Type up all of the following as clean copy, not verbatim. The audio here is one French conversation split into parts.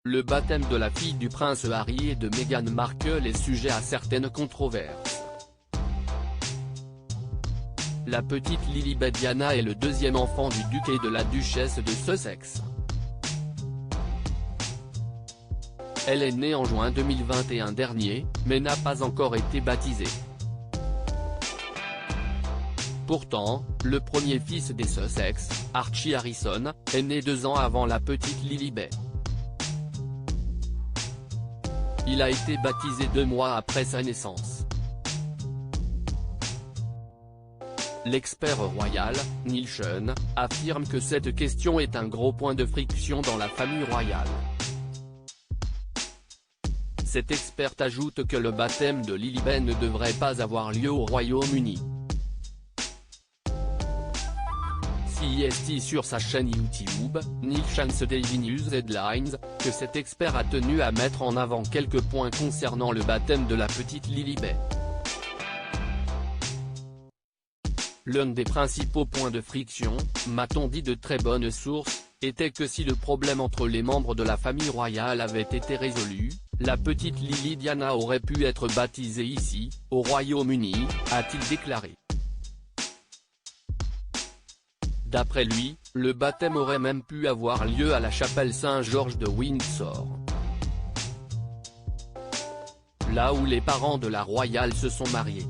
Le baptême de la fille du prince Harry et de Meghan Markle est sujet à certaines controverses. La petite Lilibet Diana est le deuxième enfant du duc et de la duchesse de Sussex. Elle est née en juin 2021 dernier, mais n'a pas encore été baptisée. Pourtant, le premier fils des Sussex, Archie Harrison, est né 2 ans avant la petite Lilibet. Il a été baptisé 2 mois après sa naissance. L'expert royal, Neil Sean, affirme que cette question est un gros point de friction dans la famille royale. Cet expert ajoute que le baptême de Lilibet ne devrait pas avoir lieu au Royaume-Uni. CEST sur sa chaîne YouTube, Neil Sean's Daily News Headlines, que cet expert a tenu à mettre en avant quelques points concernant le baptême de la petite Lilibet. L'un des principaux points de friction, m'a-t-on dit de très bonnes sources, était que si le problème entre les membres de la famille royale avait été résolu, la petite Lily Diana aurait pu être baptisée ici, au Royaume-Uni, a-t-il déclaré. D'après lui, le baptême aurait même pu avoir lieu à la chapelle Saint-Georges de Windsor, là où les parents de la royale se sont mariés.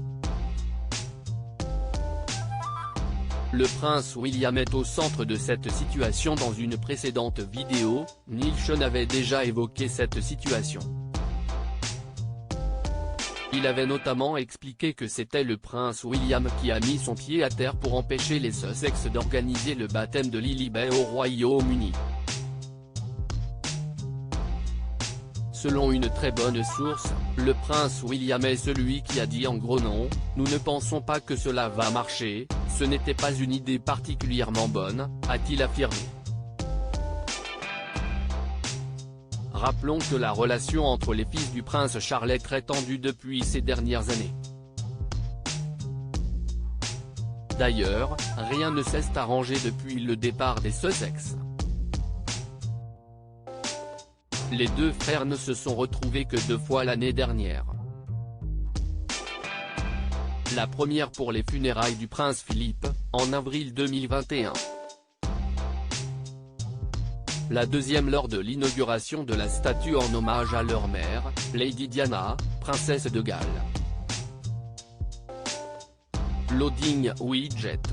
Le prince William est au centre de cette situation. Dans une précédente vidéo, Neil Sean avait déjà évoqué cette situation. Il avait notamment expliqué que c'était le prince William qui a mis son pied à terre pour empêcher les Sussex d'organiser le baptême de Lilibet au Royaume-Uni. Selon une très bonne source, le prince William est celui qui a dit en gros non, nous ne pensons pas que cela va marcher, ce n'était pas une idée particulièrement bonne, a-t-il affirmé. Rappelons que la relation entre les fils du prince Charles est très tendue depuis ces dernières années. D'ailleurs, rien ne s'est arrangé depuis le départ des Sussex. Les deux frères ne se sont retrouvés que 2 fois l'année dernière. La première pour les funérailles du prince Philippe, en avril 2021. La deuxième lors de l'inauguration de la statue en hommage à leur mère, Lady Diana, princesse de Galles. Loading Widget.